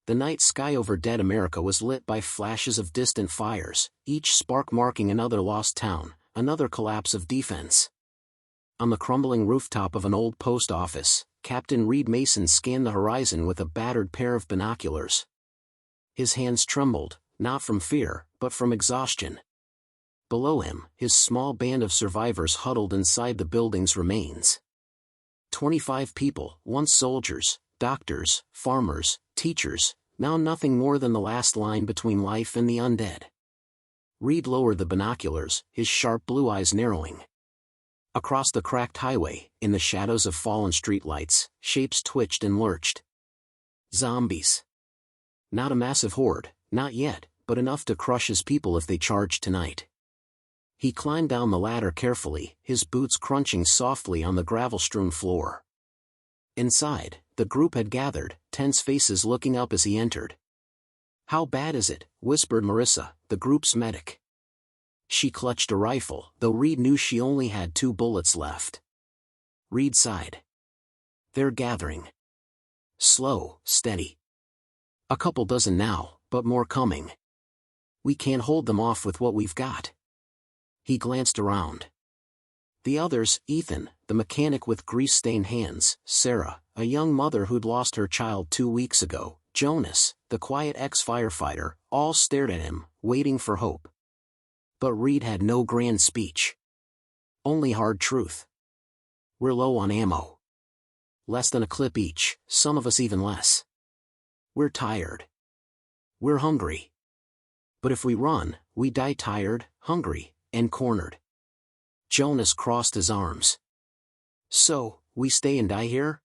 The night sky over dead America was lit by flashes of distant fires, each spark marking another lost town, another collapse of defense. On the crumbling rooftop of an old post office, Captain Reed Mason scanned the horizon with a battered pair of binoculars. His hands trembled, not from fear, but from exhaustion. Below him, his small band of survivors huddled inside the building's remains. 25 people, once soldiers, doctors, farmers, teachers, now nothing more than the last line between life and the undead. Reed lowered the binoculars, his sharp blue eyes narrowing. Across the cracked highway, in the shadows of fallen streetlights, shapes twitched and lurched. Zombies. Not a massive horde, not yet, but enough to crush his people if they charged tonight. He climbed down the ladder carefully, his boots crunching softly on the gravel-strewn floor. Inside, the group had gathered, tense faces looking up as he entered. "How bad is it?" whispered Marissa, the group's medic. She clutched a rifle, though Reed knew she only had 2 bullets left. Reed sighed. "They're gathering. Slow, steady. A couple dozen now, but more coming. We can't hold them off with what we've got." He glanced around. The others, Ethan, the mechanic with grease-stained hands, Sarah, a young mother who'd lost her child 2 weeks ago, Jonas, the quiet ex-firefighter, all stared at him, waiting for hope. But Reed had no grand speech. Only hard truth. "We're low on ammo. Less than a clip each, some of us even less. We're tired. We're hungry. But if we run, we die tired, hungry, and cornered." Jonas crossed his arms. "So, we stay and die here?"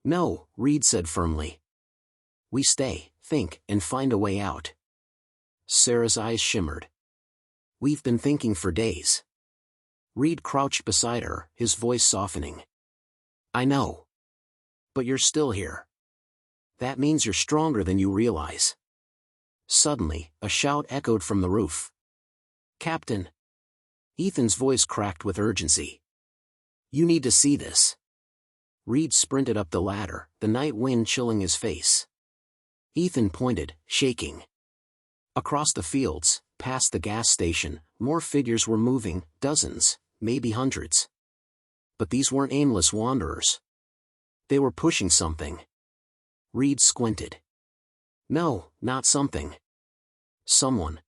"No," Reed said firmly. "We stay, think, and find a way out." Sarah's eyes shimmered. "We've been thinking for days." Reed crouched beside her, his voice softening. "I know. But you're still here. That means you're stronger than you realize." Suddenly, a shout echoed from the roof. "Captain!" Ethan's voice cracked with urgency. "You need to see this." Reed sprinted up the ladder, the night wind chilling his face. Ethan pointed, shaking. Across the fields, past the gas station, more figures were moving, dozens, maybe hundreds. But these weren't aimless wanderers. They were pushing something. Reed squinted. No, not something. Someone.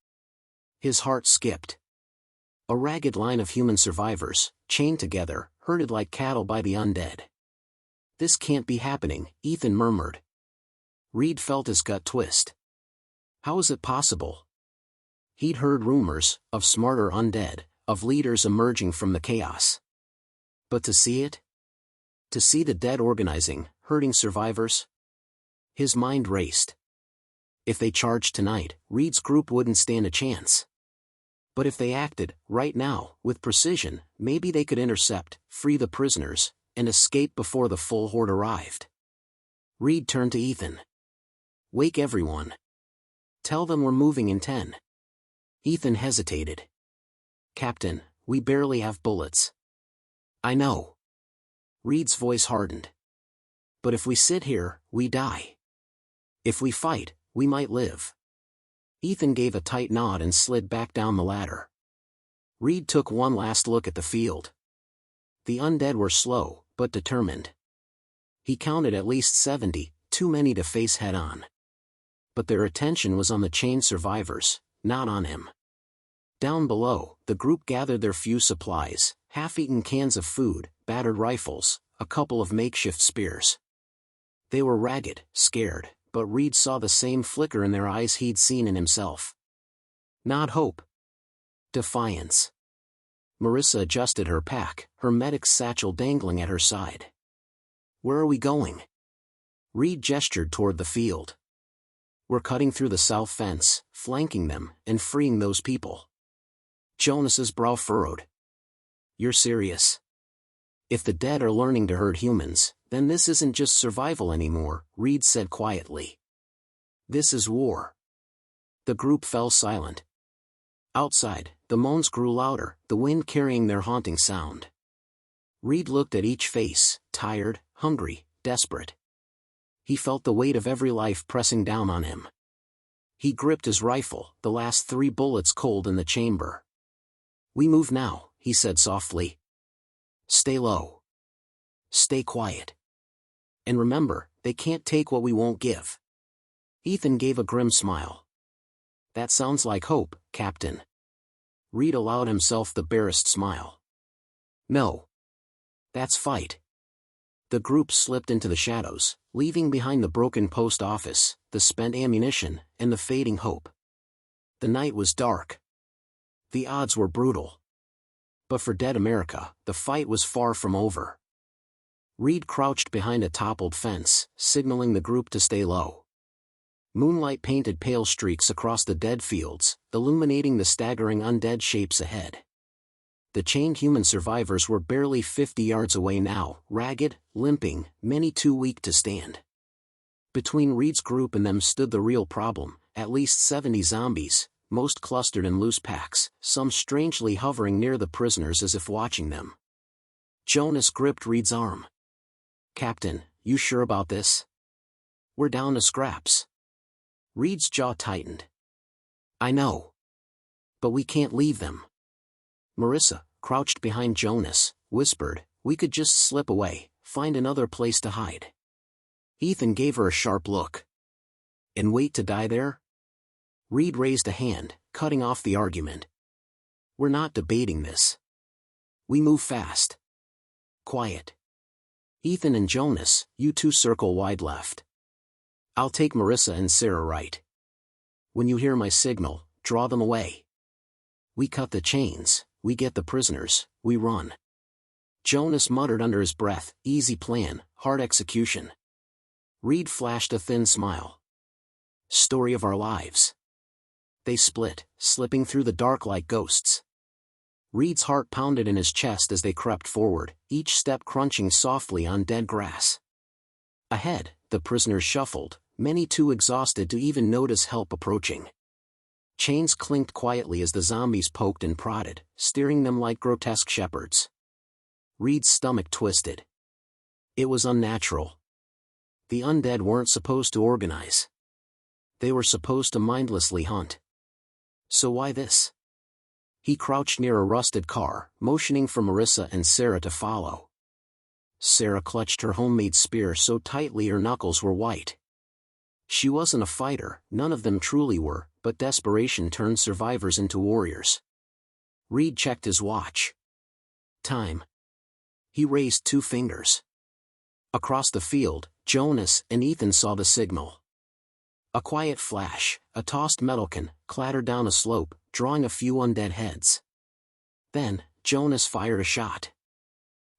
His heart skipped. A ragged line of human survivors, chained together, herded like cattle by the undead. "This can't be happening," Ethan murmured. Reed felt his gut twist. How is it possible? He'd heard rumors, of smarter undead, of leaders emerging from the chaos. But to see it? To see the dead organizing, herding survivors? His mind raced. If they charged tonight, Reed's group wouldn't stand a chance. But if they acted, right now, with precision, maybe they could intercept, free the prisoners, and escape before the full horde arrived. Reed turned to Ethan. "Wake everyone. Tell them we're moving in 10. Ethan hesitated. "Captain, we barely have bullets." "I know." Reed's voice hardened. "But if we sit here, we die. If we fight, we might live." Ethan gave a tight nod and slid back down the ladder. Reed took one last look at the field. The undead were slow, but determined. He counted at least 70, too many to face head-on. But their attention was on the chained survivors, not on him. Down below, the group gathered their few supplies, half-eaten cans of food, battered rifles, a couple of makeshift spears. They were ragged, scared, but Reed saw the same flicker in their eyes he'd seen in himself. Not hope. Defiance. Marissa adjusted her pack, her medic's satchel dangling at her side. "Where are we going?" Reed gestured toward the field. "We're cutting through the south fence, flanking them, and freeing those people." Jonas's brow furrowed. "You're serious? If the dead are learning to herd humans, then this isn't just survival anymore," Reed said quietly. "This is war." The group fell silent. Outside, the moans grew louder, the wind carrying their haunting sound. Reed looked at each face, tired, hungry, desperate. He felt the weight of every life pressing down on him. He gripped his rifle, the last 3 bullets cold in the chamber. "We move now," he said softly. "Stay low. Stay quiet. And remember, they can't take what we won't give." Ethan gave a grim smile. "That sounds like hope, Captain." Reed allowed himself the barest smile. "No. That's fight." The group slipped into the shadows, leaving behind the broken post office, the spent ammunition, and the fading hope. The night was dark. The odds were brutal. But for dead America, the fight was far from over. Reed crouched behind a toppled fence, signaling the group to stay low. Moonlight painted pale streaks across the dead fields, illuminating the staggering undead shapes ahead. The chained human survivors were barely 50 yards away now, ragged, limping, many too weak to stand. Between Reed's group and them stood the real problem, at least 70 zombies, most clustered in loose packs, some strangely hovering near the prisoners as if watching them. Jonas gripped Reed's arm. "Captain, you sure about this? We're down to scraps." Reed's jaw tightened. "I know. But we can't leave them." Marissa, crouched behind Jonas, whispered, "We could just slip away, find another place to hide." Ethan gave her a sharp look. "And wait to die there?" Reed raised a hand, cutting off the argument. "We're not debating this. We move fast. Quiet. Ethan and Jonas, you two circle wide left. I'll take Marissa and Sarah right. When you hear my signal, draw them away. We cut the chains, we get the prisoners, we run." Jonas muttered under his breath, "Easy plan, hard execution." Reed flashed a thin smile. "Story of our lives." They split, slipping through the dark like ghosts. Reed's heart pounded in his chest as they crept forward, each step crunching softly on dead grass. Ahead, the prisoners shuffled, many too exhausted to even notice help approaching. Chains clinked quietly as the zombies poked and prodded, steering them like grotesque shepherds. Reed's stomach twisted. It was unnatural. The undead weren't supposed to organize. They were supposed to mindlessly hunt. So why this? He crouched near a rusted car, motioning for Marissa and Sarah to follow. Sarah clutched her homemade spear so tightly her knuckles were white. She wasn't a fighter, none of them truly were, but desperation turned survivors into warriors. Reed checked his watch. Time. He raised 2 fingers. Across the field, Jonas and Ethan saw the signal. A quiet flash, a tossed metal can, clattered down a slope, drawing a few undead heads. Then, Jonas fired a shot.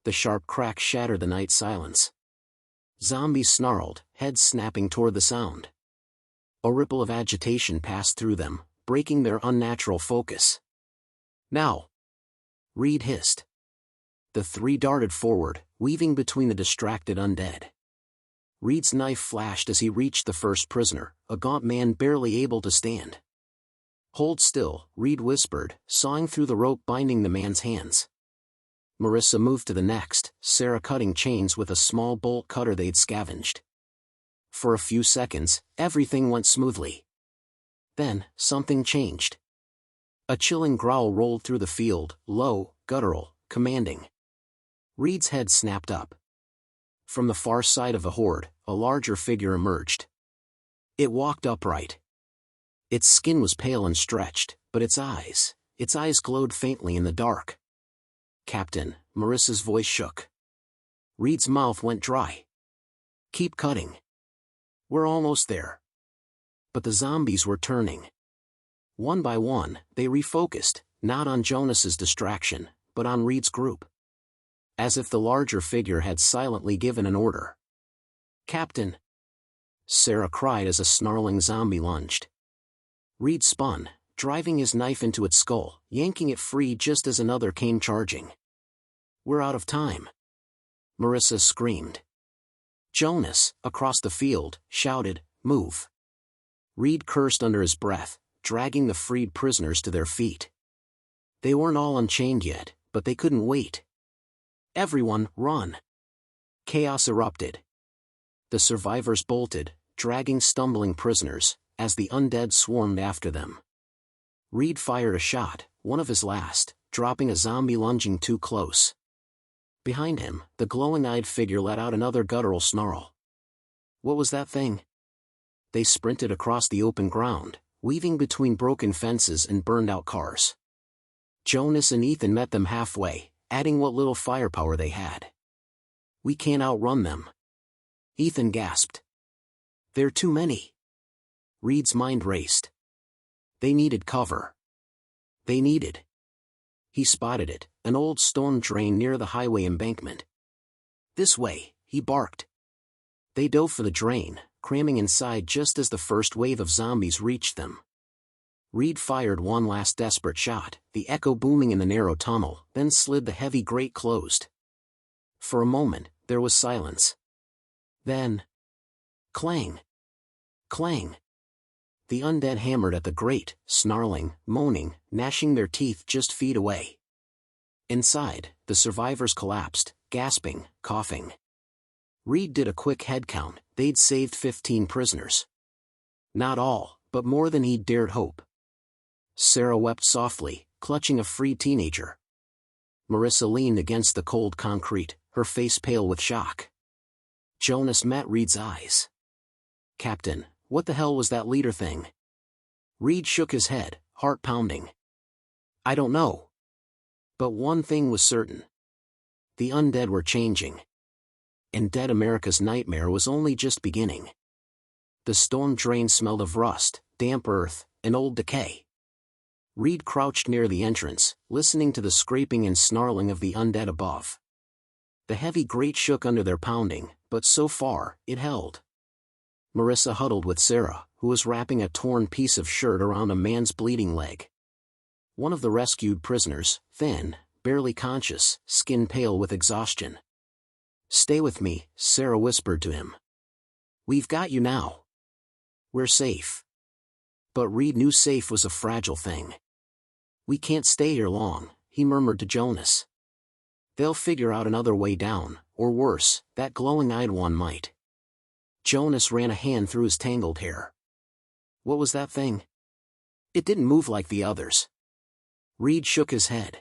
The sharp crack shattered the night silence. Zombies snarled, heads snapping toward the sound. A ripple of agitation passed through them, breaking their unnatural focus. "Now!" Reed hissed. The 3 darted forward, weaving between the distracted undead. Reed's knife flashed as he reached the first prisoner, a gaunt man barely able to stand. "Hold still," Reed whispered, sawing through the rope binding the man's hands. Marissa moved to the next, Sarah cutting chains with a small bolt cutter they'd scavenged. For a few seconds, everything went smoothly. Then, something changed. A chilling growl rolled through the field, low, guttural, commanding. Reed's head snapped up. From the far side of the horde, a larger figure emerged. It walked upright. Its skin was pale and stretched, but its eyes glowed faintly in the dark. "Captain," Marissa's voice shook. Reed's mouth went dry. "Keep cutting. We're almost there." But the zombies were turning. One by one, they refocused, not on Jonas's distraction, but on Reed's group. As if the larger figure had silently given an order. "Captain!" Sarah cried as a snarling zombie lunged. Reed spun, driving his knife into its skull, yanking it free just as another came charging. "We're out of time!" Marissa screamed. Jonas, across the field, shouted, "Move!" Reed cursed under his breath, dragging the freed prisoners to their feet. They weren't all unchained yet, but they couldn't wait. "Everyone, run!" Chaos erupted. The survivors bolted, dragging stumbling prisoners, as the undead swarmed after them. Reed fired a shot, one of his last, dropping a zombie lunging too close. Behind him, the glowing-eyed figure let out another guttural snarl. What was that thing? They sprinted across the open ground, weaving between broken fences and burned-out cars. Jonas and Ethan met them halfway, adding what little firepower they had. We can't outrun them. Ethan gasped. There are too many. Reed's mind raced. They needed cover. He spotted it, an old stone drain near the highway embankment. This way, he barked. They dove for the drain, cramming inside just as the first wave of zombies reached them. Reed fired one last desperate shot, the echo booming in the narrow tunnel, then slid the heavy grate closed. For a moment, there was silence. Then, clang! Clang! The undead hammered at the grate, snarling, moaning, gnashing their teeth just feet away. Inside, the survivors collapsed, gasping, coughing. Reed did a quick head count. They'd saved 15 prisoners. Not all, but more than he'd dared hope. Sarah wept softly, clutching a freed teenager. Marissa leaned against the cold concrete, her face pale with shock. Jonas met Reed's eyes. Captain, what the hell was that leader thing? Reed shook his head, heart pounding. I don't know. But one thing was certain. The undead were changing. And Dead America's nightmare was only just beginning. The stone drain smelled of rust, damp earth, and old decay. Reed crouched near the entrance, listening to the scraping and snarling of the undead above. The heavy grate shook under their pounding, but so far, it held. Marissa huddled with Sarah, who was wrapping a torn piece of shirt around a man's bleeding leg. One of the rescued prisoners, thin, barely conscious, skin pale with exhaustion. Stay with me, Sarah whispered to him. We've got you now. We're safe. But Reed knew safe was a fragile thing. We can't stay here long, he murmured to Jonas. They'll figure out another way down, or worse, that glowing-eyed one might. Jonas ran a hand through his tangled hair. What was that thing? It didn't move like the others. Reed shook his head.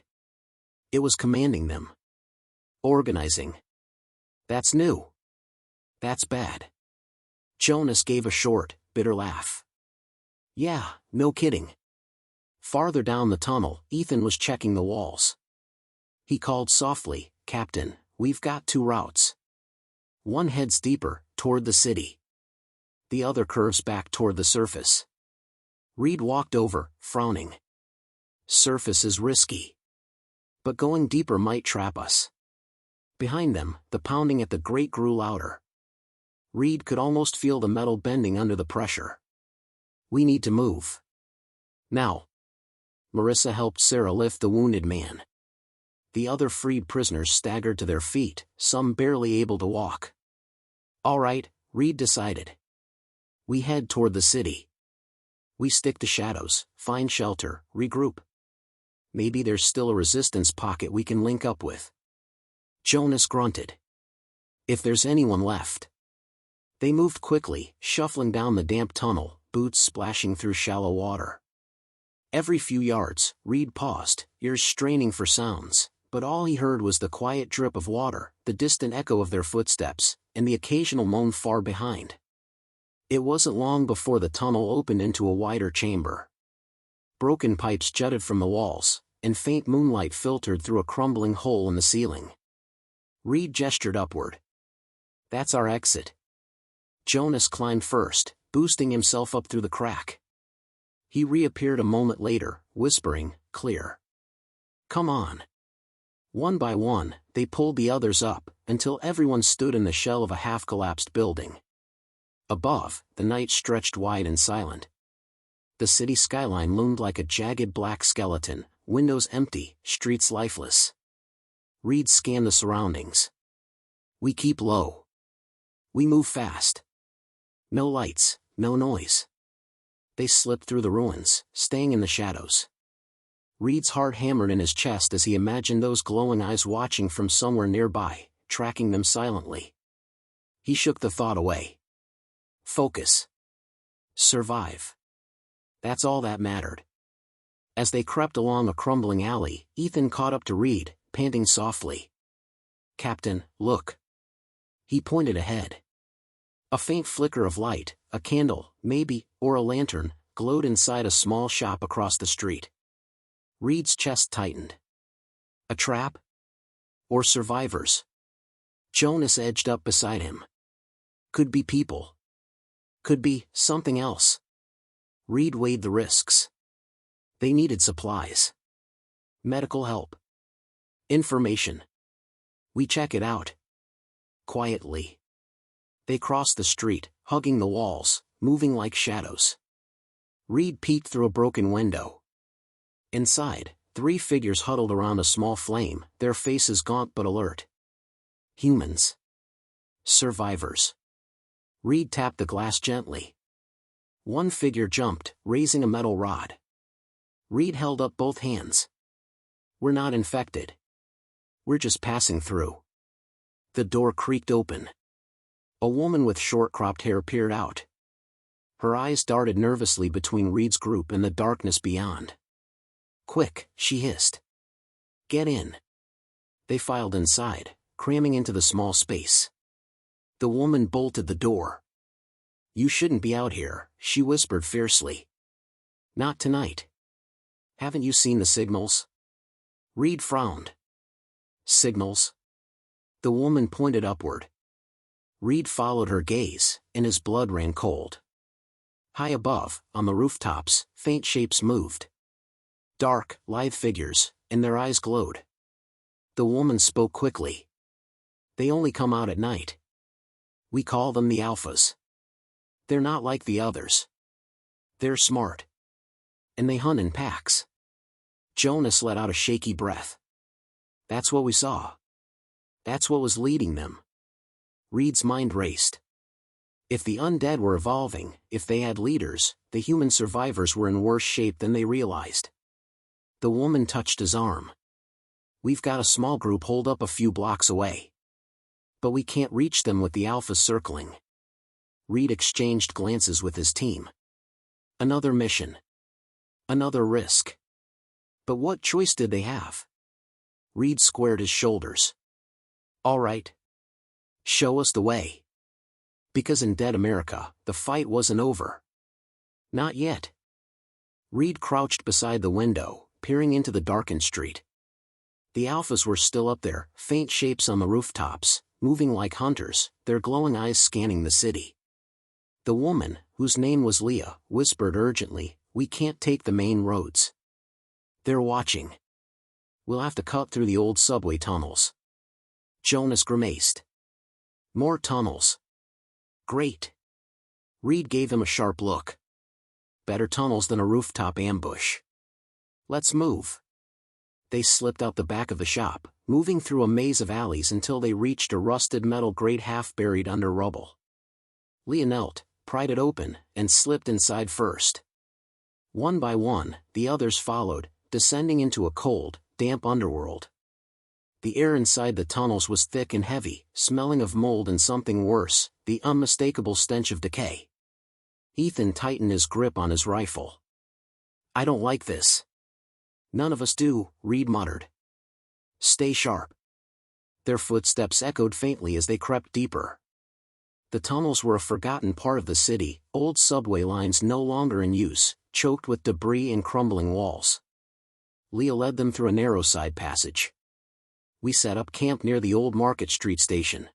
It was commanding them. Organizing. That's new. That's bad. Jonas gave a short, bitter laugh. Yeah, no kidding. Farther down the tunnel, Ethan was checking the walls. He called softly, Captain, we've got 2 routes. One heads deeper, toward the city. The other curves back toward the surface. Reed walked over, frowning. Surface is risky. But going deeper might trap us. Behind them, the pounding at the grate grew louder. Reed could almost feel the metal bending under the pressure. We need to move. Now. Marissa helped Sarah lift the wounded man. The other freed prisoners staggered to their feet, some barely able to walk. All right, Reed decided. We head toward the city. We stick to shadows, find shelter, regroup. Maybe there's still a resistance pocket we can link up with. Jonas grunted. If there's anyone left. They moved quickly, shuffling down the damp tunnel, boots splashing through shallow water. Every few yards, Reed paused, ears straining for sounds, but all he heard was the quiet drip of water, the distant echo of their footsteps, and the occasional moan far behind. It wasn't long before the tunnel opened into a wider chamber. Broken pipes jutted from the walls, and faint moonlight filtered through a crumbling hole in the ceiling. Reed gestured upward. That's our exit. Jonas climbed first, boosting himself up through the crack. He reappeared a moment later, whispering, clear. Come on. One by one, they pulled the others up, until everyone stood in the shell of a half-collapsed building. Above, the night stretched wide and silent. The city skyline loomed like a jagged black skeleton, windows empty, streets lifeless. Reed scanned the surroundings. We keep low. We move fast. No lights, no noise. They slipped through the ruins, staying in the shadows. Reed's heart hammered in his chest as he imagined those glowing eyes watching from somewhere nearby, tracking them silently. He shook the thought away. Focus. Survive. That's all that mattered. As they crept along a crumbling alley, Ethan caught up to Reed, panting softly. "Captain, look." He pointed ahead. A faint flicker of light, a candle, maybe, or a lantern, glowed inside a small shop across the street. Reed's chest tightened. A trap? Or survivors? Jonas edged up beside him. Could be people. Could be something else. Reed weighed the risks. They needed supplies. Medical help. Information. We check it out. Quietly. They crossed the street, hugging the walls, moving like shadows. Reed peeked through a broken window. Inside, 3 figures huddled around a small flame, their faces gaunt but alert. Humans. Survivors. Reed tapped the glass gently. One figure jumped, raising a metal rod. Reed held up both hands. "We're not infected. We're just passing through." The door creaked open. A woman with short-cropped hair peered out. Her eyes darted nervously between Reed's group and the darkness beyond. "Quick," she hissed. "Get in." They filed inside, cramming into the small space. The woman bolted the door. "You shouldn't be out here," she whispered fiercely. "Not tonight. Haven't you seen the signals?" Reed frowned. "Signals?" The woman pointed upward. Reed followed her gaze, and his blood ran cold. High above, on the rooftops, faint shapes moved. Dark, lithe figures, and their eyes glowed. The woman spoke quickly. "They only come out at night. We call them the Alphas. They're not like the others. They're smart. And they hunt in packs." Jonas let out a shaky breath. "That's what we saw. That's what was leading them." Reed's mind raced. If the undead were evolving, if they had leaders, the human survivors were in worse shape than they realized. The woman touched his arm. "We've got a small group holed up a few blocks away. But we can't reach them with the Alphas circling." Reed exchanged glances with his team. Another mission. Another risk. But what choice did they have? Reed squared his shoulders. "All right. Show us the way." Because in Dead America, the fight wasn't over. Not yet. Reed crouched beside the window, peering into the darkened street. The Alphas were still up there, faint shapes on the rooftops, moving like hunters, their glowing eyes scanning the city. The woman, whose name was Leah, whispered urgently, "We can't take the main roads. They're watching. We'll have to cut through the old subway tunnels." Jonas grimaced. "More tunnels. Great." Reed gave him a sharp look. "Better tunnels than a rooftop ambush. Let's move." They slipped out the back of the shop, moving through a maze of alleys until they reached a rusted metal grate half buried under rubble. Leah knelt, pried it open, and slipped inside first. One by one, the others followed, descending into a cold, damp underworld. The air inside the tunnels was thick and heavy, smelling of mold and something worse, the unmistakable stench of decay. Ethan tightened his grip on his rifle. "I don't like this." "None of us do," Reed muttered. "Stay sharp." Their footsteps echoed faintly as they crept deeper. The tunnels were a forgotten part of the city, old subway lines no longer in use, choked with debris and crumbling walls. Leah led them through a narrow side passage. "We set up camp near the old Market Street station.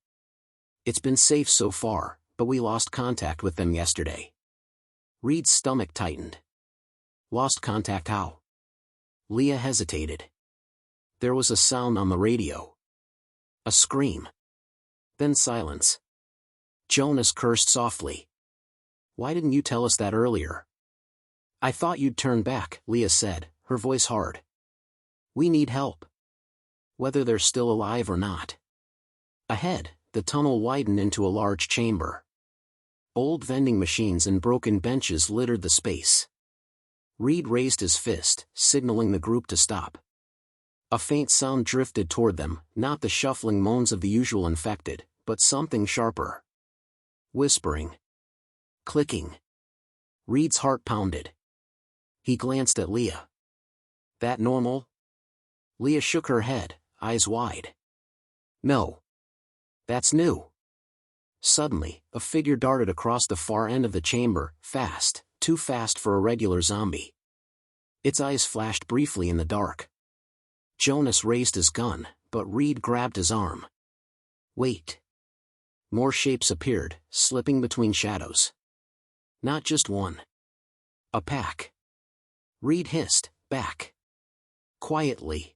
It's been safe so far, but we lost contact with them yesterday." Reed's stomach tightened. "Lost contact how?" Leah hesitated. There was a sound on the radio. A scream. Then silence. Jonas cursed softly. "Why didn't you tell us that earlier?" "I thought you'd turn back," Leah said, her voice hard. "We need help. Whether they're still alive or not." Ahead, the tunnel widened into a large chamber. Old vending machines and broken benches littered the space. Reed raised his fist, signaling the group to stop. A faint sound drifted toward them, not the shuffling moans of the usual infected, but something sharper. Whispering. Clicking. Reed's heart pounded. He glanced at Leah. That normal? Leah shook her head, eyes wide. No. That's new. Suddenly, a figure darted across the far end of the chamber, fast, too fast for a regular zombie. Its eyes flashed briefly in the dark. Jonas raised his gun, but Reed grabbed his arm. Wait. More shapes appeared, slipping between shadows. Not just one. A pack. Reed hissed, back. Quietly.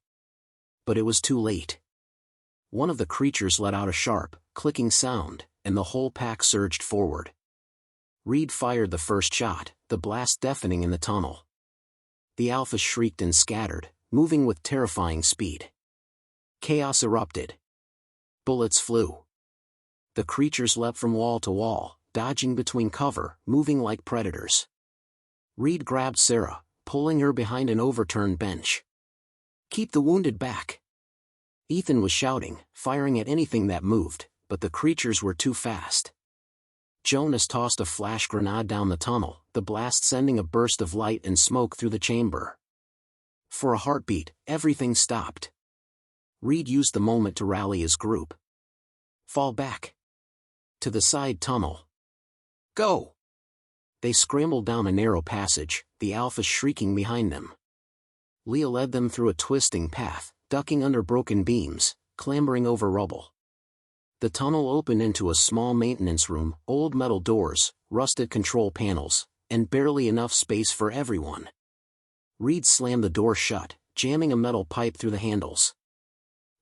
But it was too late. One of the creatures let out a sharp, clicking sound, and the whole pack surged forward. Reed fired the first shot, the blast deafening in the tunnel. The alpha shrieked and scattered, moving with terrifying speed. Chaos erupted. Bullets flew. The creatures leapt from wall to wall, dodging between cover, moving like predators. Reed grabbed Sarah, pulling her behind an overturned bench. Keep the wounded back. Ethan was shouting, firing at anything that moved, but the creatures were too fast. Jonas tossed a flash grenade down the tunnel, the blast sending a burst of light and smoke through the chamber. For a heartbeat, everything stopped. Reed used the moment to rally his group. Fall back. To the side tunnel. Go! They scrambled down a narrow passage, the alpha shrieking behind them. Leah led them through a twisting path, ducking under broken beams, clambering over rubble. The tunnel opened into a small maintenance room, old metal doors, rusted control panels, and barely enough space for everyone. Reed slammed the door shut, jamming a metal pipe through the handles.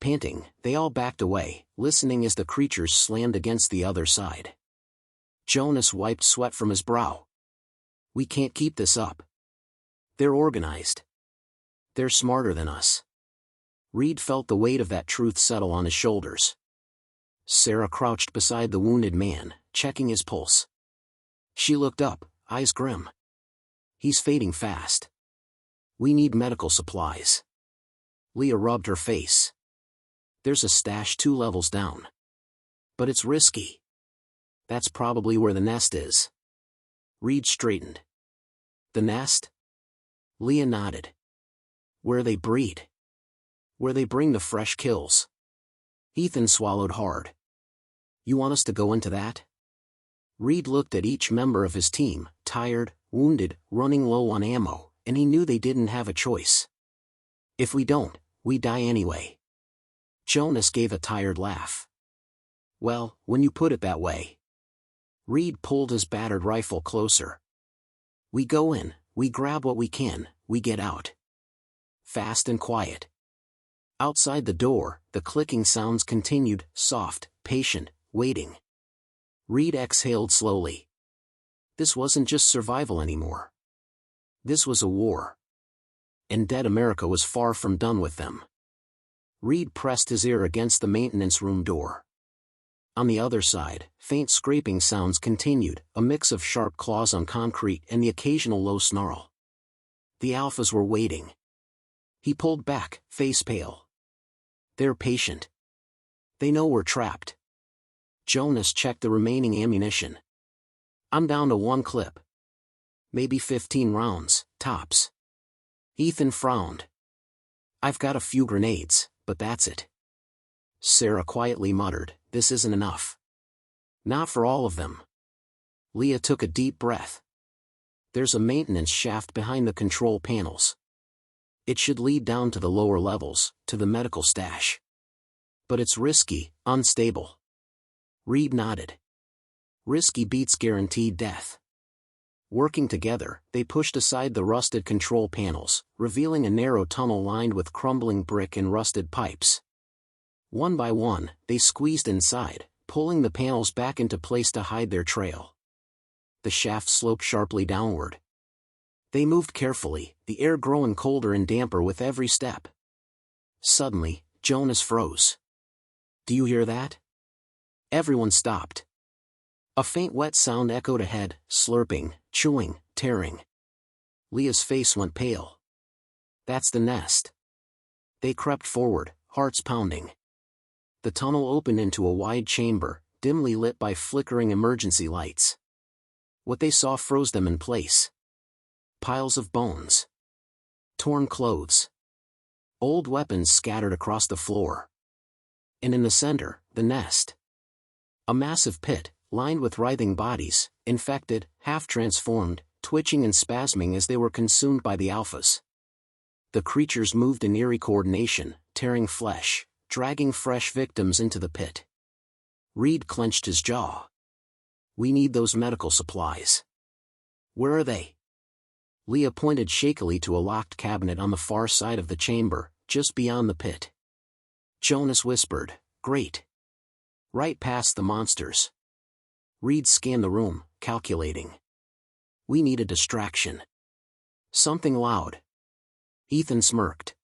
Panting, they all backed away, listening as the creatures slammed against the other side. Jonas wiped sweat from his brow. We can't keep this up. They're organized. They're smarter than us. Reed felt the weight of that truth settle on his shoulders. Sarah crouched beside the wounded man, checking his pulse. She looked up, eyes grim. He's fading fast. We need medical supplies. Leah rubbed her face. There's a stash 2 levels down. But it's risky. That's probably where the nest is. Reed straightened. The nest? Leah nodded. Where they breed. Where they bring the fresh kills. Ethan swallowed hard. You want us to go into that? Reed looked at each member of his team, tired, wounded, running low on ammo, and he knew they didn't have a choice. If we don't, we die anyway. Jonas gave a tired laugh. Well, when you put it that way. Reed pulled his battered rifle closer. We go in, we grab what we can, we get out. Fast and quiet. Outside the door, the clicking sounds continued, soft, patient, waiting. Reed exhaled slowly. This wasn't just survival anymore. This was a war. And Undead America was far from done with them. Reed pressed his ear against the maintenance room door. On the other side, faint scraping sounds continued, a mix of sharp claws on concrete and the occasional low snarl. The alphas were waiting. He pulled back, face pale. They're patient. They know we're trapped. Jonas checked the remaining ammunition. I'm down to 1 clip. Maybe 15 rounds, tops. Ethan frowned. I've got a few grenades, but that's it. Sarah quietly muttered, this isn't enough. Not for all of them. Leah took a deep breath. There's a maintenance shaft behind the control panels. It should lead down to the lower levels, to the medical stash. But it's risky, unstable. Reed nodded. Risky beats guaranteed death. Working together, they pushed aside the rusted control panels, revealing a narrow tunnel lined with crumbling brick and rusted pipes. One by one, they squeezed inside, pulling the panels back into place to hide their trail. The shaft sloped sharply downward. They moved carefully, the air growing colder and damper with every step. Suddenly, Jonas froze. Do you hear that? Everyone stopped. A faint wet sound echoed ahead, slurping, chewing, tearing. Leah's face went pale. That's the nest. They crept forward, hearts pounding. The tunnel opened into a wide chamber, dimly lit by flickering emergency lights. What they saw froze them in place. Piles of bones. Torn clothes. Old weapons scattered across the floor. And in the center, the nest. A massive pit, lined with writhing bodies, infected, half-transformed, twitching and spasming as they were consumed by the alphas. The creatures moved in eerie coordination, tearing flesh, dragging fresh victims into the pit. Reed clenched his jaw. We need those medical supplies. Where are they? Leah pointed shakily to a locked cabinet on the far side of the chamber, just beyond the pit. Jonas whispered, Great. Right past the monsters. Reed scanned the room, calculating. We need a distraction. Something loud. Ethan smirked.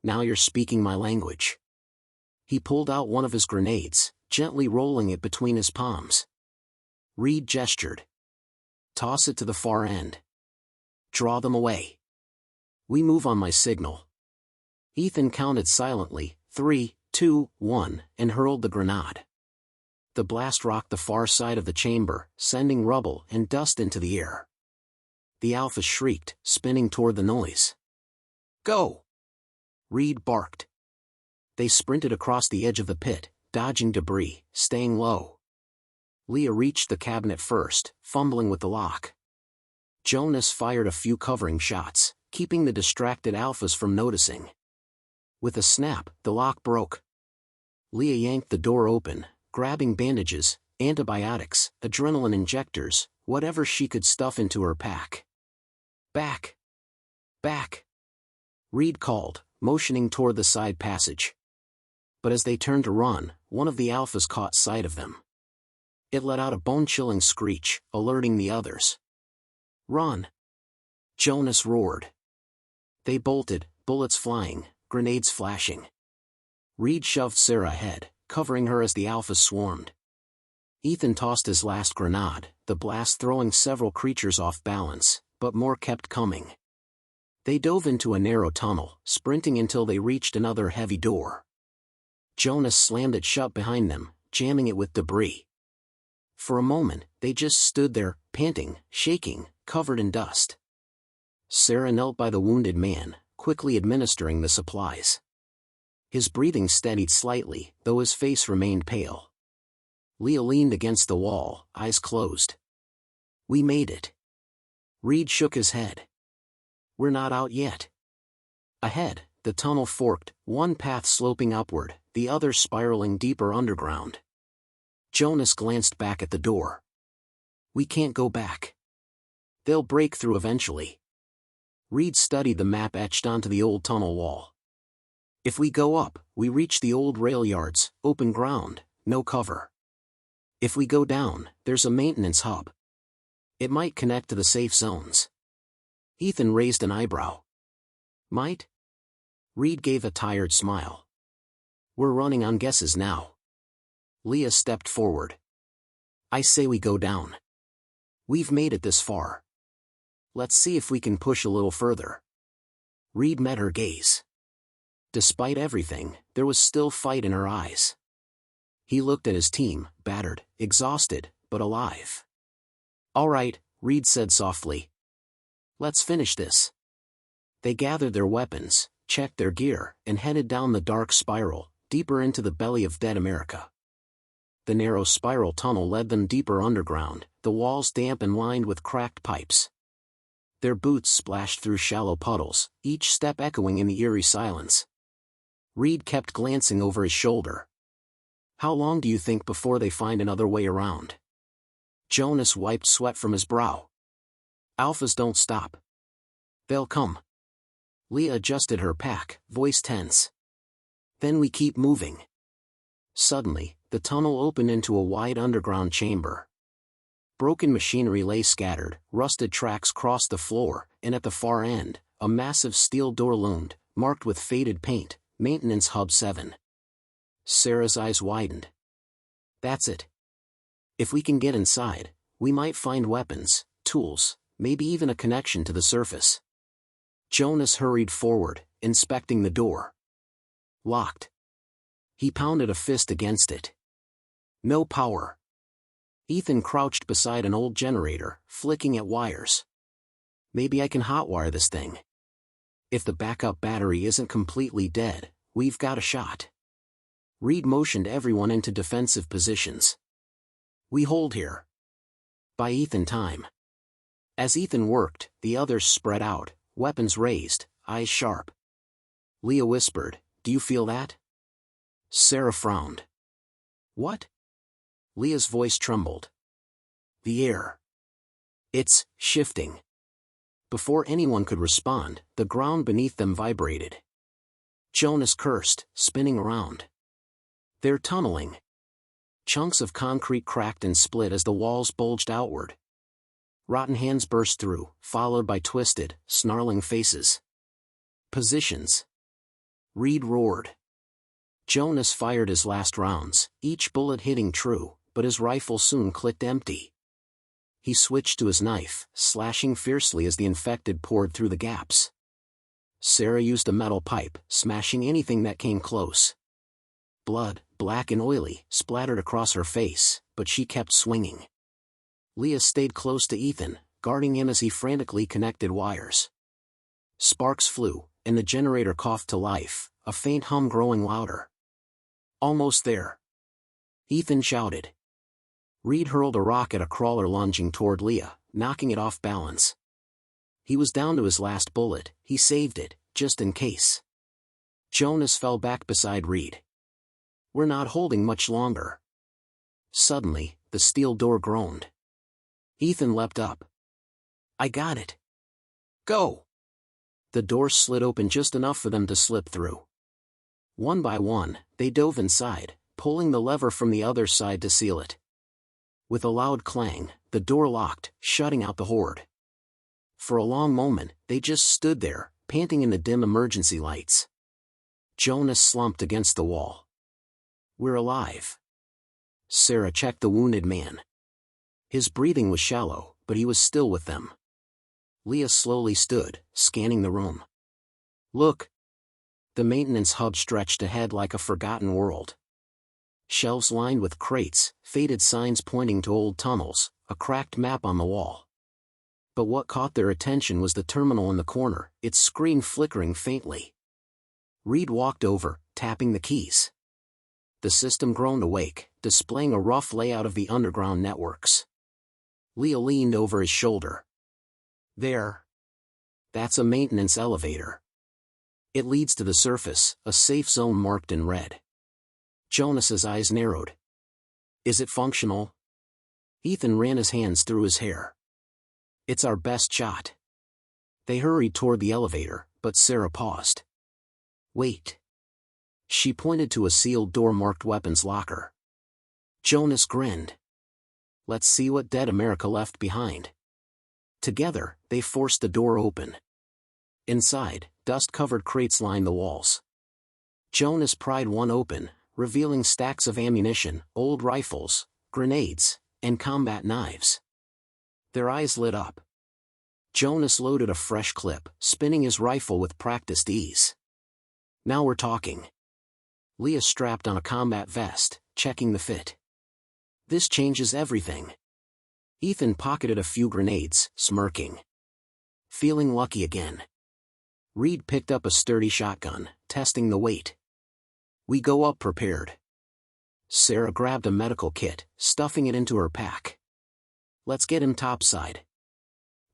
Now you're speaking my language. He pulled out one of his grenades, gently rolling it between his palms. Reed gestured. Toss it to the far end. Draw them away. We move on my signal. Ethan counted silently, 3, 2, 1, and hurled the grenade. The blast rocked the far side of the chamber, sending rubble and dust into the air. The alpha shrieked, spinning toward the noise. Go! Reed barked. They sprinted across the edge of the pit, dodging debris, staying low. Leah reached the cabinet first, fumbling with the lock. Jonas fired a few covering shots, keeping the distracted alphas from noticing. With a snap, the lock broke. Leah yanked the door open, grabbing bandages, antibiotics, adrenaline injectors, whatever she could stuff into her pack. Back! Back! Reed called, motioning toward the side passage. But as they turned to run, one of the alphas caught sight of them. It let out a bone-chilling screech, alerting the others. Run! Jonas roared. They bolted, bullets flying, grenades flashing. Reed shoved Sarah ahead, covering her as the alphas swarmed. Ethan tossed his last grenade, the blast throwing several creatures off balance, but more kept coming. They dove into a narrow tunnel, sprinting until they reached another heavy door. Jonas slammed it shut behind them, jamming it with debris. For a moment, they just stood there, panting, shaking, covered in dust. Sarah knelt by the wounded man, quickly administering the supplies. His breathing steadied slightly, though his face remained pale. Leah leaned against the wall, eyes closed. We made it. Reed shook his head. We're not out yet. Ahead, the tunnel forked, one path sloping upward, the other spiraling deeper underground. Jonas glanced back at the door. We can't go back. They'll break through eventually. Reed studied the map etched onto the old tunnel wall. If we go up, we reach the old rail yards, open ground, no cover. If we go down, there's a maintenance hub. It might connect to the safe zones. Ethan raised an eyebrow. Might? Reed gave a tired smile. We're running on guesses now. Leah stepped forward. I say we go down. We've made it this far. Let's see if we can push a little further. Reed met her gaze. Despite everything, there was still fight in her eyes. He looked at his team, battered, exhausted, but alive. All right, Reed said softly. Let's finish this. They gathered their weapons, checked their gear, and headed down the dark spiral, deeper into the belly of dead America. The narrow spiral tunnel led them deeper underground, the walls damp and lined with cracked pipes. Their boots splashed through shallow puddles, each step echoing in the eerie silence. Reed kept glancing over his shoulder. How long do you think before they find another way around? Jonas wiped sweat from his brow. Alphas don't stop. They'll come. Leah adjusted her pack, voice tense. Then we keep moving. Suddenly, the tunnel opened into a wide underground chamber. Broken machinery lay scattered, rusted tracks crossed the floor, and at the far end, a massive steel door loomed, marked with faded paint, Maintenance Hub 7. Sarah's eyes widened. That's it. If we can get inside, we might find weapons, tools, maybe even a connection to the surface. Jonas hurried forward, inspecting the door. Locked. He pounded a fist against it. No power. Ethan crouched beside an old generator, flicking at wires. Maybe I can hotwire this thing. If the backup battery isn't completely dead, we've got a shot. Reed motioned everyone into defensive positions. We hold here. Buy Ethan time. As Ethan worked, the others spread out, weapons raised, eyes sharp. Leah whispered, "Do you feel that?" Sarah frowned. "What?" Leah's voice trembled. "The air. It's shifting." Before anyone could respond, the ground beneath them vibrated. Jonas cursed, spinning around. "They're tunneling." Chunks of concrete cracked and split as the walls bulged outward. Rotten hands burst through, followed by twisted, snarling faces. "Positions." Reed roared. Jonas fired his last rounds, each bullet hitting true, but his rifle soon clicked empty. He switched to his knife, slashing fiercely as the infected poured through the gaps. Sarah used a metal pipe, smashing anything that came close. Blood, black and oily, splattered across her face, but she kept swinging. Leah stayed close to Ethan, guarding him as he frantically connected wires. Sparks flew, and the generator coughed to life, a faint hum growing louder. "Almost there." Ethan shouted. Reed hurled a rock at a crawler lunging toward Leah, knocking it off balance. He was down to his last bullet. He saved it, just in case. Jonas fell back beside Reed. "We're not holding much longer." Suddenly, the steel door groaned. Ethan leapt up. "I got it. Go!" The door slid open just enough for them to slip through. One by one, they dove inside, pulling the lever from the other side to seal it. With a loud clang, the door locked, shutting out the Horde. For a long moment, they just stood there, panting in the dim emergency lights. Jonas slumped against the wall. "We're alive." Sarah checked the wounded man. His breathing was shallow, but he was still with them. Leah slowly stood, scanning the room. "Look." The maintenance hub stretched ahead like a forgotten world. Shelves lined with crates, faded signs pointing to old tunnels, a cracked map on the wall. But what caught their attention was the terminal in the corner, its screen flickering faintly. Reed walked over, tapping the keys. The system groaned awake, displaying a rough layout of the underground networks. Leah leaned over his shoulder. "There. That's a maintenance elevator. It leads to the surface, a safe zone marked in red." Jonas's eyes narrowed. "Is it functional?" Ethan ran his hands through his hair. "It's our best shot." They hurried toward the elevator, but Sarah paused. "Wait." She pointed to a sealed door marked weapons locker. Jonas grinned. "Let's see what Dead America left behind." Together, they forced the door open. Inside, dust-covered crates lined the walls. Jonas pried one open, revealing stacks of ammunition, old rifles, grenades, and combat knives. Their eyes lit up. Jonas loaded a fresh clip, spinning his rifle with practiced ease. "Now we're talking." Leah strapped on a combat vest, checking the fit. "This changes everything." Ethan pocketed a few grenades, smirking. "Feeling lucky again." Reed picked up a sturdy shotgun, testing the weight. "We go up prepared." Sarah grabbed a medical kit, stuffing it into her pack. "Let's get him topside."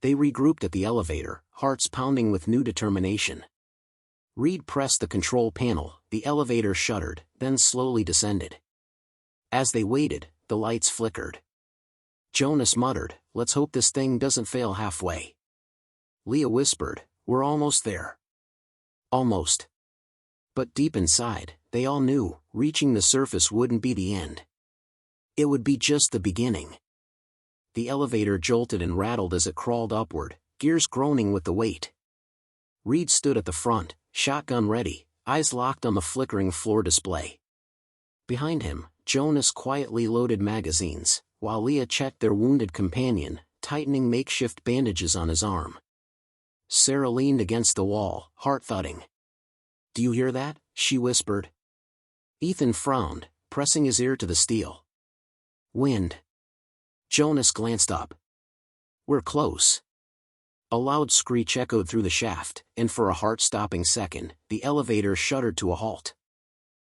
They regrouped at the elevator, hearts pounding with new determination. Reed pressed the control panel, the elevator shuddered, then slowly descended. As they waited, the lights flickered. Jonas muttered, "Let's hope this thing doesn't fail halfway." Leah whispered, "We're almost there." Almost. But deep inside, they all knew, reaching the surface wouldn't be the end. It would be just the beginning. The elevator jolted and rattled as it crawled upward, gears groaning with the weight. Reed stood at the front, shotgun ready, eyes locked on the flickering floor display. Behind him, Jonas quietly loaded magazines, while Leah checked their wounded companion, tightening makeshift bandages on his arm. Sarah leaned against the wall, heart thudding. "Do you hear that?" she whispered. Ethan frowned, pressing his ear to the steel. Wind. Jonas glanced up. We're close. A loud screech echoed through the shaft, and for a heart-stopping second, the elevator shuddered to a halt.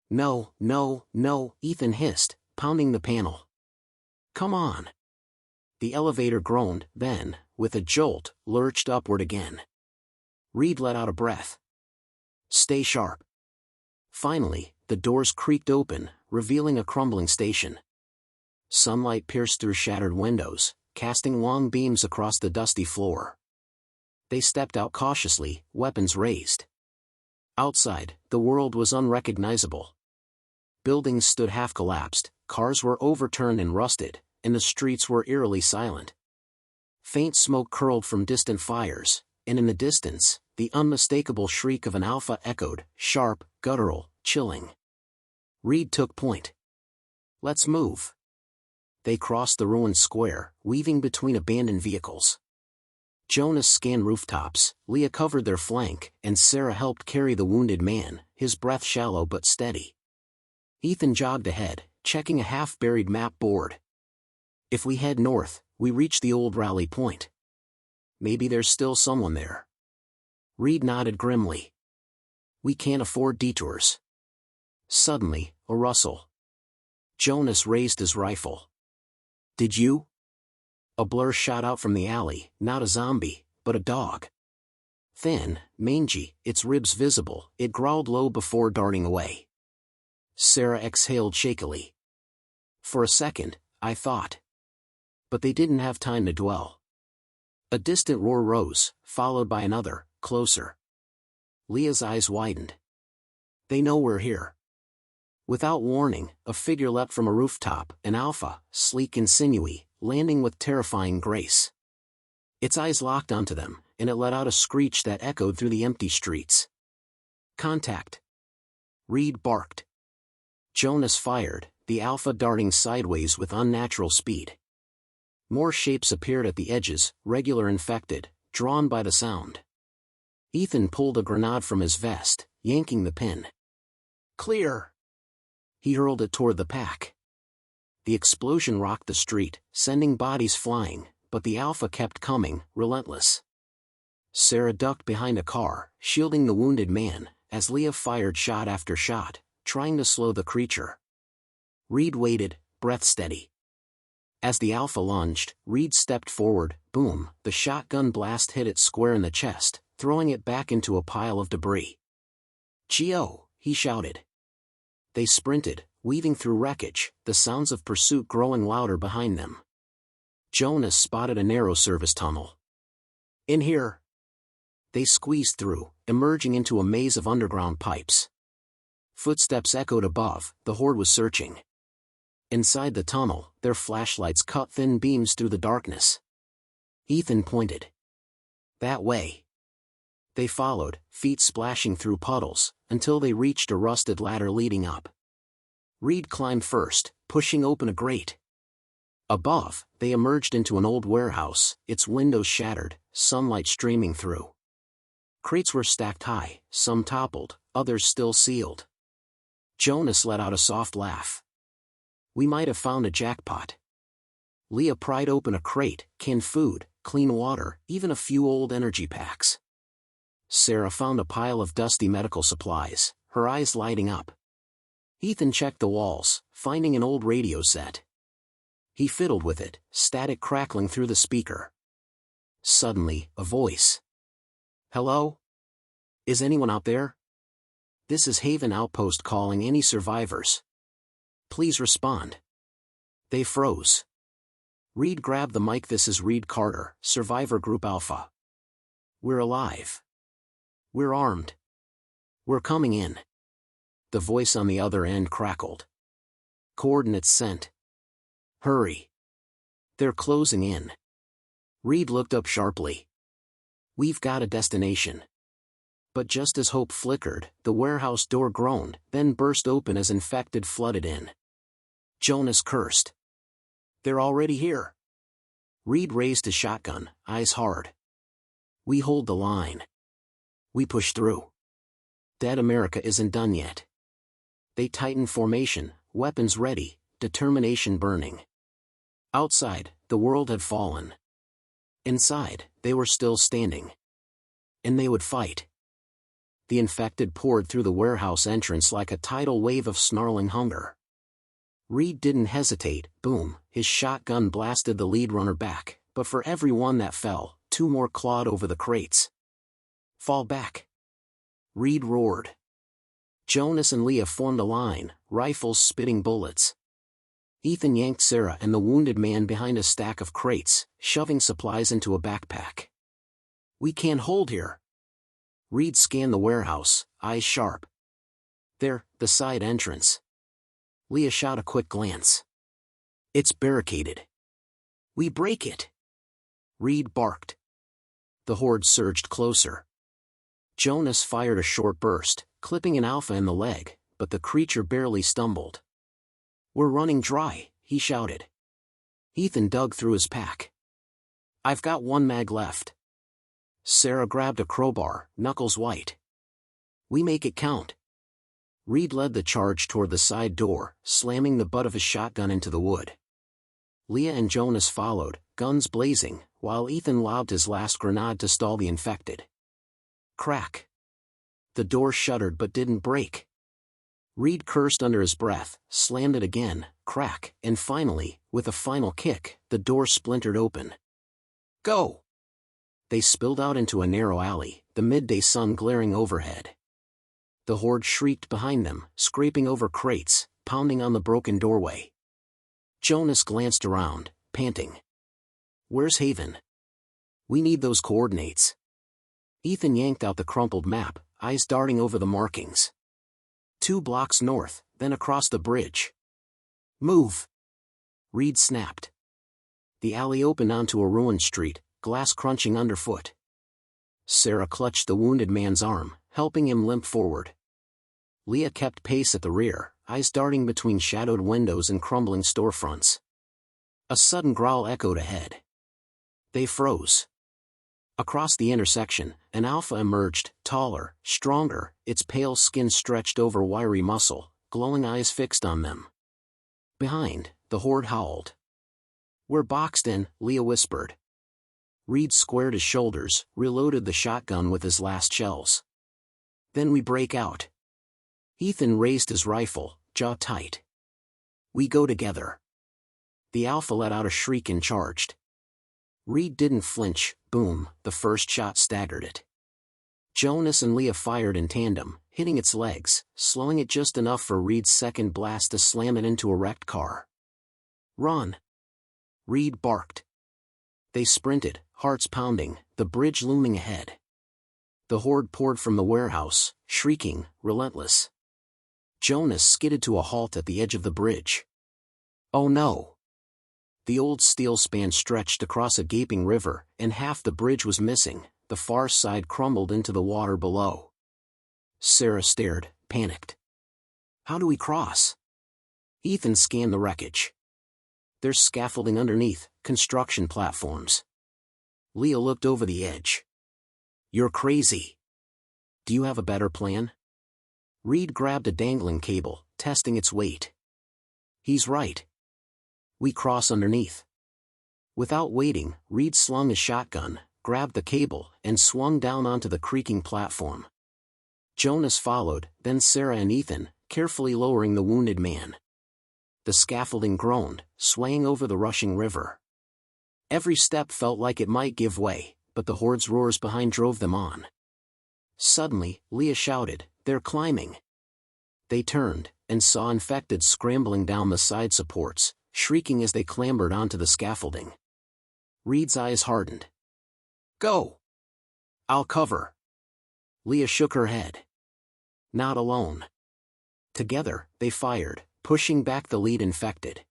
No, no, no, Ethan hissed, pounding the panel. Come on. The elevator groaned, then, with a jolt, lurched upward again. Reed let out a breath. Stay sharp. Finally, the doors creaked open, revealing a crumbling station. Sunlight pierced through shattered windows, casting long beams across the dusty floor. They stepped out cautiously, weapons raised. Outside, the world was unrecognizable. Buildings stood half-collapsed, cars were overturned and rusted, and the streets were eerily silent. Faint smoke curled from distant fires, and in the distance, the unmistakable shriek of an Alpha echoed, sharp, guttural, chilling. Reed took point. Let's move. They crossed the ruined square, weaving between abandoned vehicles. Jonas scanned rooftops, Leah covered their flank, and Sarah helped carry the wounded man, his breath shallow but steady. Ethan jogged ahead, checking a half-buried map board. If we head north, we reach the old rally point. Maybe there's still someone there. Reed nodded grimly. We can't afford detours. Suddenly, a rustle. Jonas raised his rifle. Did you? A blur shot out from the alley, not a zombie, but a dog. Thin, mangy, its ribs visible, it growled low before darting away. Sarah exhaled shakily. For a second, I thought. But they didn't have time to dwell. A distant roar rose, followed by another, closer. Leah's eyes widened. They know we're here. Without warning, a figure leapt from a rooftop, an Alpha, sleek and sinewy, landing with terrifying grace. Its eyes locked onto them, and it let out a screech that echoed through the empty streets. Contact. Reed barked. Jonas fired, the Alpha darting sideways with unnatural speed. More shapes appeared at the edges, regular infected, drawn by the sound. Ethan pulled a grenade from his vest, yanking the pin. Clear! He hurled it toward the pack. The explosion rocked the street, sending bodies flying, but the Alpha kept coming, relentless. Sarah ducked behind a car, shielding the wounded man, as Leah fired shot after shot, trying to slow the creature. Reed waited, breath steady. As the Alpha lunged, Reed stepped forward, boom, the shotgun blast hit it square in the chest, throwing it back into a pile of debris. Geo, he shouted. They sprinted, weaving through wreckage, the sounds of pursuit growing louder behind them. Jonas spotted a narrow service tunnel. In here. They squeezed through, emerging into a maze of underground pipes. Footsteps echoed above, the Horde was searching. Inside the tunnel, their flashlights cut thin beams through the darkness. Ethan pointed. That way. They followed, feet splashing through puddles, until they reached a rusted ladder leading up. Reed climbed first, pushing open a grate. Above, they emerged into an old warehouse, its windows shattered, sunlight streaming through. Crates were stacked high, some toppled, others still sealed. Jonas let out a soft laugh. We might have found a jackpot. Leah pried open a crate, canned food, clean water, even a few old energy packs. Sarah found a pile of dusty medical supplies, her eyes lighting up. Ethan checked the walls, finding an old radio set. He fiddled with it, static crackling through the speaker. Suddenly, a voice. Hello? Is anyone out there? This is Haven Outpost calling any survivors. Please respond. They froze. Reed grabbed the mic. This is Reed Carter, Survivor Group Alpha. We're alive. We're armed. We're coming in. The voice on the other end crackled. Coordinates sent. Hurry. They're closing in. Reed looked up sharply. We've got a destination. But just as hope flickered, the warehouse door groaned, then burst open as infected flooded in. Jonas cursed. They're already here. Reed raised his shotgun, eyes hard. We hold the line. We push through. Dead America isn't done yet. They tightened formation, weapons ready, determination burning. Outside, the world had fallen. Inside, they were still standing. And they would fight. The infected poured through the warehouse entrance like a tidal wave of snarling hunger. Reed didn't hesitate. Boom, his shotgun blasted the lead runner back, but for every one that fell, two more clawed over the crates. Fall back! Reed roared. Jonas and Leah formed a line, rifles spitting bullets. Ethan yanked Sarah and the wounded man behind a stack of crates, shoving supplies into a backpack. We can't hold here. Reed scanned the warehouse, eyes sharp. There, the side entrance. Leah shot a quick glance. It's barricaded. We break it. Reed barked. The horde surged closer. Jonas fired a short burst, clipping an alpha in the leg, but the creature barely stumbled. We're running dry, he shouted. Ethan dug through his pack. I've got one mag left. Sarah grabbed a crowbar, knuckles white. We make it count. Reed led the charge toward the side door, slamming the butt of his shotgun into the wood. Leah and Jonas followed, guns blazing, while Ethan lobbed his last grenade to stall the infected. Crack. The door shuddered but didn't break. Reed cursed under his breath, slammed it again, crack, and finally, with a final kick, the door splintered open. Go! They spilled out into a narrow alley, the midday sun glaring overhead. The horde shrieked behind them, scraping over crates, pounding on the broken doorway. Jonas glanced around, panting. Where's Haven? We need those coordinates. Ethan yanked out the crumpled map, eyes darting over the markings. 2 blocks north, then across the bridge. Move! Reed snapped. The alley opened onto a ruined street, glass crunching underfoot. Sarah clutched the wounded man's arm, helping him limp forward. Leah kept pace at the rear, eyes darting between shadowed windows and crumbling storefronts. A sudden growl echoed ahead. They froze. Across the intersection, an alpha emerged, taller, stronger, its pale skin stretched over wiry muscle, glowing eyes fixed on them. Behind, the horde howled. We're boxed in, Leah whispered. Reed squared his shoulders, reloaded the shotgun with his last shells. Then we break out. Ethan raised his rifle, jaw tight. We go together. The alpha let out a shriek and charged. Reed didn't flinch. Boom, the first shot staggered it. Jonas and Leah fired in tandem, hitting its legs, slowing it just enough for Reed's second blast to slam it into a wrecked car. Run! Reed barked. They sprinted, hearts pounding, the bridge looming ahead. The horde poured from the warehouse, shrieking, relentless. Jonas skidded to a halt at the edge of the bridge. Oh no! The old steel span stretched across a gaping river, and half the bridge was missing, the far side crumbled into the water below. Sarah stared, panicked. How do we cross? Ethan scanned the wreckage. There's scaffolding underneath, construction platforms. Leah looked over the edge. You're crazy. Do you have a better plan? Reed grabbed a dangling cable, testing its weight. He's right. We cross underneath. Without waiting, Reed slung his shotgun, grabbed the cable, and swung down onto the creaking platform. Jonas followed, then Sarah and Ethan, carefully lowering the wounded man. The scaffolding groaned, swaying over the rushing river. Every step felt like it might give way, but the horde's roars behind drove them on. Suddenly, Leah shouted, "They're climbing!" They turned, and saw infected scrambling down the side supports, shrieking as they clambered onto the scaffolding. Reed's eyes hardened. Go! I'll cover. Leah shook her head. Not alone. Together, they fired, pushing back the lead infected.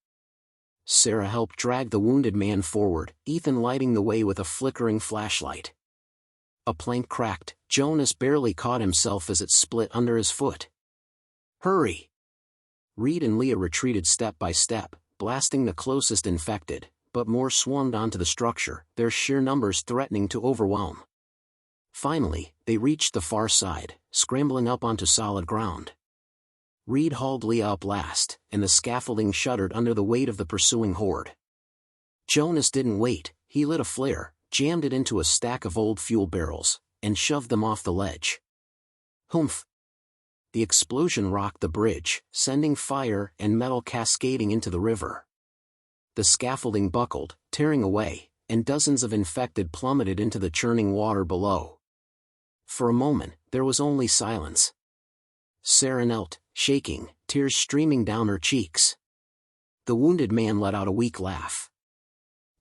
Sarah helped drag the wounded man forward, Ethan lighting the way with a flickering flashlight. A plank cracked, Jonas barely caught himself as it split under his foot. Hurry! Reed and Leah retreated step by step, blasting the closest infected, but more swarmed onto the structure, their sheer numbers threatening to overwhelm. Finally, they reached the far side, scrambling up onto solid ground. Reed hauled Leah up last, and the scaffolding shuddered under the weight of the pursuing horde. Jonas didn't wait. He lit a flare, jammed it into a stack of old fuel barrels, and shoved them off the ledge. Humph! The explosion rocked the bridge, sending fire and metal cascading into the river. The scaffolding buckled, tearing away, and dozens of infected plummeted into the churning water below. For a moment, there was only silence. Sarah knelt, shaking, tears streaming down her cheeks. The wounded man let out a weak laugh.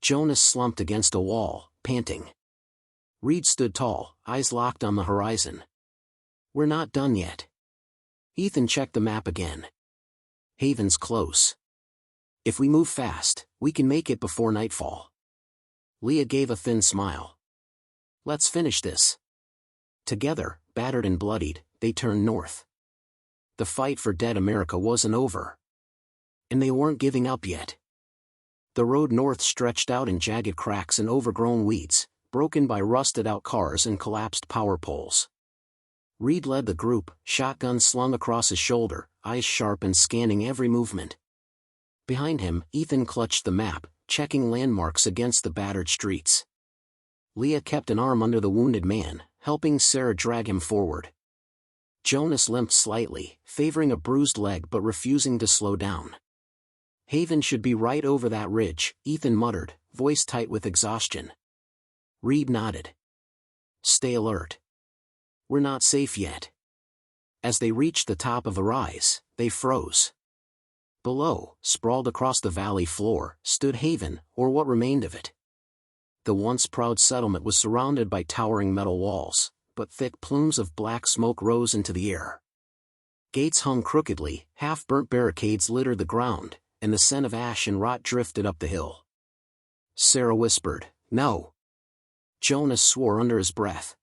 Jonas slumped against a wall, panting. Reed stood tall, eyes locked on the horizon. We're not done yet. Ethan checked the map again. Haven's close. If we move fast, we can make it before nightfall. Leah gave a thin smile. Let's finish this. Together, battered and bloodied, they turned north. The fight for dead America wasn't over. And they weren't giving up yet. The road north stretched out in jagged cracks and overgrown weeds, broken by rusted-out cars and collapsed power poles. Reed led the group, shotgun slung across his shoulder, eyes sharp and scanning every movement. Behind him, Ethan clutched the map, checking landmarks against the battered streets. Leah kept an arm under the wounded man, helping Sarah drag him forward. Jonas limped slightly, favoring a bruised leg but refusing to slow down. Haven should be right over that ridge, Ethan muttered, voice tight with exhaustion. Reed nodded. Stay alert. We're not safe yet. As they reached the top of a rise, they froze. Below, sprawled across the valley floor, stood Haven, or what remained of it. The once proud settlement was surrounded by towering metal walls, but thick plumes of black smoke rose into the air. Gates hung crookedly, half-burnt barricades littered the ground, and the scent of ash and rot drifted up the hill. Sarah whispered, "No." Jonas swore under his breath.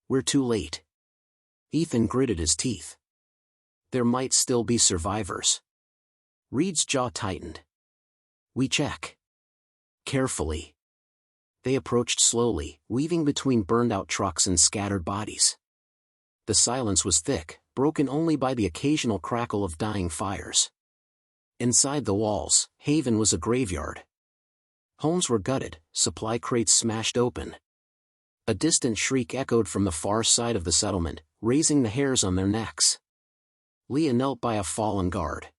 "We're too late." Ethan gritted his teeth. There might still be survivors. Reed's jaw tightened. "We check." Carefully. They approached slowly, weaving between burned-out trucks and scattered bodies. The silence was thick, broken only by the occasional crackle of dying fires. Inside the walls, Haven was a graveyard. Homes were gutted, supply crates smashed open. A distant shriek echoed from the far side of the settlement, raising the hairs on their necks. Leah knelt by a fallen guard.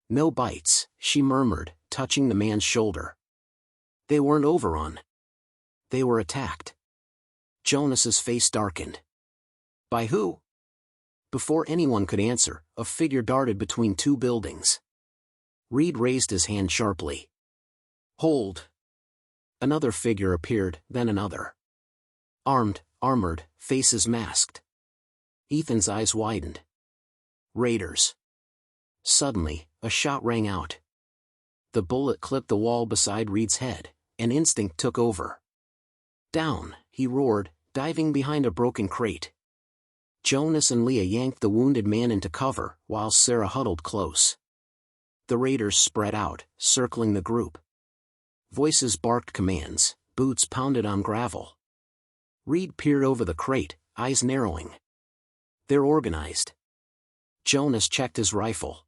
"No bites," she murmured, touching the man's shoulder. They weren't overrun. They were attacked. Jonas's face darkened. By who? Before anyone could answer, a figure darted between two buildings. Reed raised his hand sharply. "Hold." Another figure appeared, then another. Armed, armored, faces masked. Ethan's eyes widened. Raiders. Suddenly, a shot rang out. The bullet clipped the wall beside Reed's head, and instinct took over. "Down," he roared, diving behind a broken crate. Jonas and Leah yanked the wounded man into cover, while Sarah huddled close. The raiders spread out, circling the group. Voices barked commands, boots pounded on gravel. Reed peered over the crate, eyes narrowing. They're organized. Jonas checked his rifle.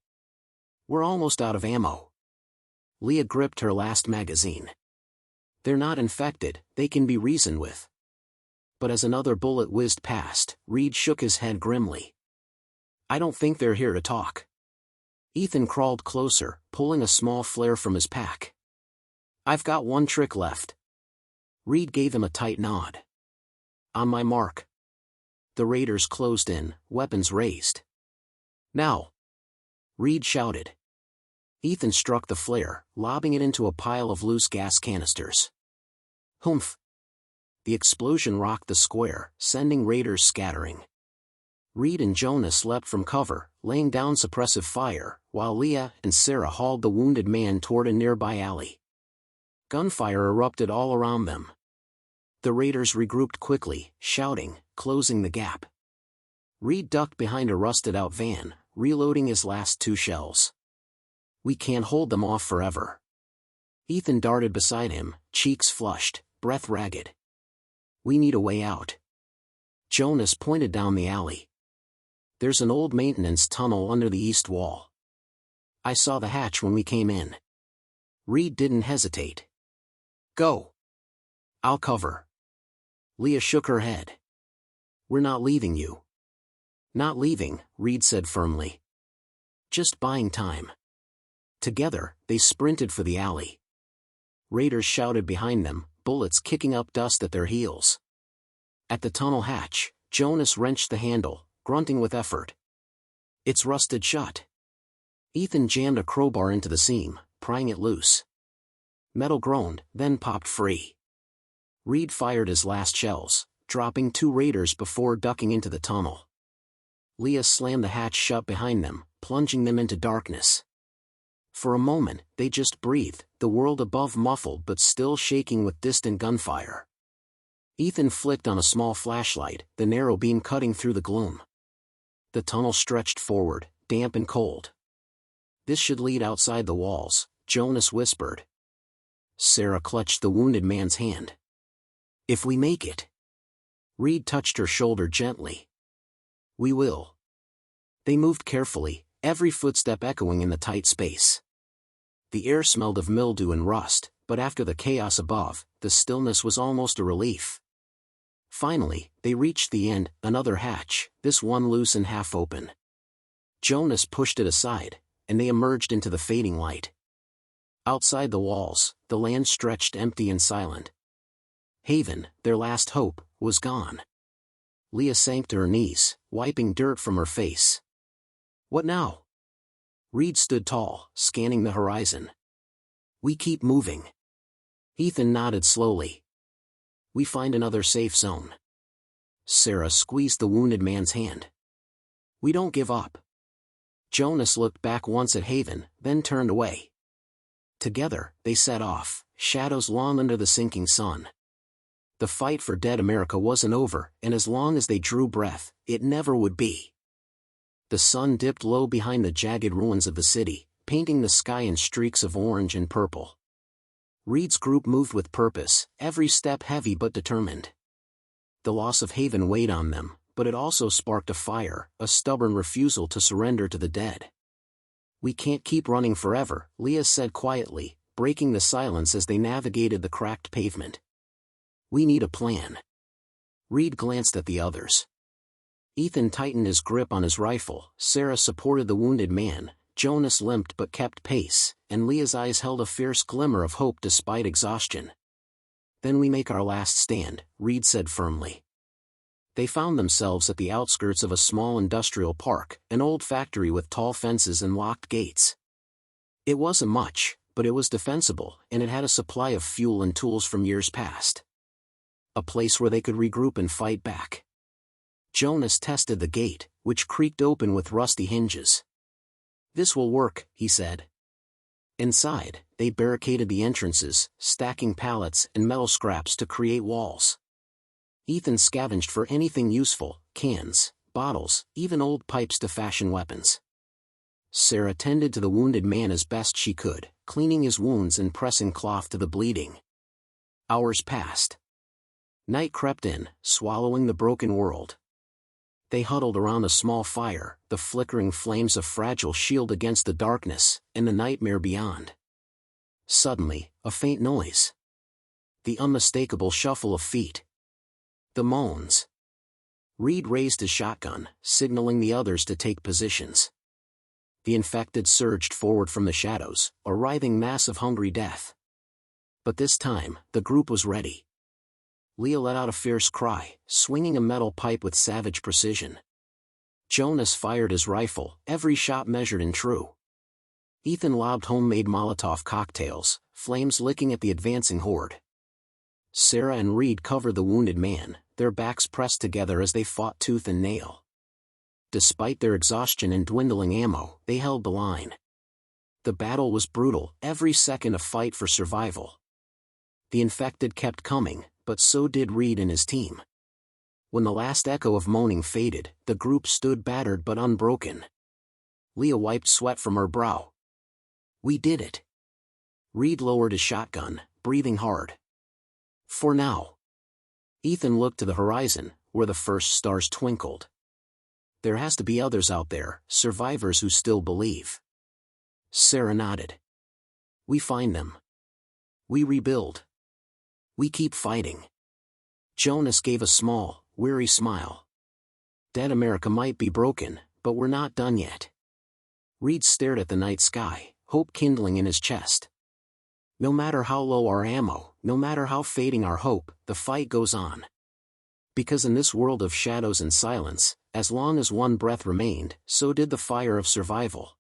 We're almost out of ammo. Leah gripped her last magazine. They're not infected, they can be reasoned with. But as another bullet whizzed past, Reed shook his head grimly. I don't think they're here to talk. Ethan crawled closer, pulling a small flare from his pack. I've got one trick left. Reed gave him a tight nod. On my mark. The raiders closed in, weapons raised. Now! Reed shouted. Ethan struck the flare, lobbing it into a pile of loose gas canisters. Humph! The explosion rocked the square, sending raiders scattering. Reed and Jonas leapt from cover, laying down suppressive fire, while Leah and Sarah hauled the wounded man toward a nearby alley. Gunfire erupted all around them. The raiders regrouped quickly, shouting, closing the gap. Reed ducked behind a rusted-out van, reloading his last 2 shells. We can't hold them off forever. Ethan darted beside him, cheeks flushed, breath ragged. We need a way out. Jonas pointed down the alley. There's an old maintenance tunnel under the east wall. I saw the hatch when we came in. Reed didn't hesitate. Go. I'll cover. Leah shook her head. We're not leaving you. Not leaving, Reed said firmly. Just buying time. Together, they sprinted for the alley. Raiders shouted behind them, bullets kicking up dust at their heels. At the tunnel hatch, Jonas wrenched the handle, grunting with effort. It's rusted shut. Ethan jammed a crowbar into the seam, prying it loose. Metal groaned, then popped free. Reed fired his last shells, dropping 2 raiders before ducking into the tunnel. Leah slammed the hatch shut behind them, plunging them into darkness. For a moment, they just breathed, the world above muffled but still shaking with distant gunfire. Ethan flicked on a small flashlight, the narrow beam cutting through the gloom. The tunnel stretched forward, damp and cold. This should lead outside the walls, Jonas whispered. Sarah clutched the wounded man's hand. If we make it. Reed touched her shoulder gently. We will. They moved carefully, every footstep echoing in the tight space. The air smelled of mildew and rust, but after the chaos above, the stillness was almost a relief. Finally, they reached the end, another hatch, this one loose and half open. Jonas pushed it aside, and they emerged into the fading light. Outside the walls, the land stretched empty and silent. Haven, their last hope, was gone. Leah sank to her knees, wiping dirt from her face. What now? Reed stood tall, scanning the horizon. We keep moving. Ethan nodded slowly. We find another safe zone. Sarah squeezed the wounded man's hand. We don't give up. Jonas looked back once at Haven, then turned away. Together, they set off, shadows long under the sinking sun. The fight for dead America wasn't over, and as long as they drew breath, it never would be. The sun dipped low behind the jagged ruins of the city, painting the sky in streaks of orange and purple. Reed's group moved with purpose, every step heavy but determined. The loss of Haven weighed on them, but it also sparked a fire, a stubborn refusal to surrender to the dead. We can't keep running forever, Leah said quietly, breaking the silence as they navigated the cracked pavement. We need a plan. Reed glanced at the others. Ethan tightened his grip on his rifle, Sarah supported the wounded man, Jonas limped but kept pace, and Leah's eyes held a fierce glimmer of hope despite exhaustion. Then we make our last stand, Reed said firmly. They found themselves at the outskirts of a small industrial park, an old factory with tall fences and locked gates. It wasn't much, but it was defensible, and it had a supply of fuel and tools from years past. A place where they could regroup and fight back. Jonas tested the gate, which creaked open with rusty hinges. This will work, he said. Inside, they barricaded the entrances, stacking pallets and metal scraps to create walls. Ethan scavenged for anything useful, cans, bottles, even old pipes to fashion weapons. Sarah tended to the wounded man as best she could, cleaning his wounds and pressing cloth to the bleeding. Hours passed. Night crept in, swallowing the broken world. They huddled around a small fire, the flickering flames a fragile shield against the darkness, and the nightmare beyond. Suddenly, a faint noise. The unmistakable shuffle of feet. The moans. Reed raised his shotgun, signaling the others to take positions. The infected surged forward from the shadows, a writhing mass of hungry death. But this time, the group was ready. Leah let out a fierce cry, swinging a metal pipe with savage precision. Jonas fired his rifle, every shot measured and true. Ethan lobbed homemade Molotov cocktails, flames licking at the advancing horde. Sarah and Reed covered the wounded man, their backs pressed together as they fought tooth and nail. Despite their exhaustion and dwindling ammo, they held the line. The battle was brutal, every second a fight for survival. The infected kept coming, but so did Reed and his team. When the last echo of moaning faded, the group stood battered but unbroken. Leah wiped sweat from her brow. We did it. Reed lowered his shotgun, breathing hard. For now. Ethan looked to the horizon, where the first stars twinkled. There has to be others out there, survivors who still believe. Sarah nodded. We find them. We rebuild. We keep fighting. Jonas gave a small, weary smile. Dead America might be broken, but we're not done yet. Reed stared at the night sky, hope kindling in his chest. No matter how low our ammo, no matter how fading our hope, the fight goes on. Because in this world of shadows and silence, as long as one breath remained, so did the fire of survival.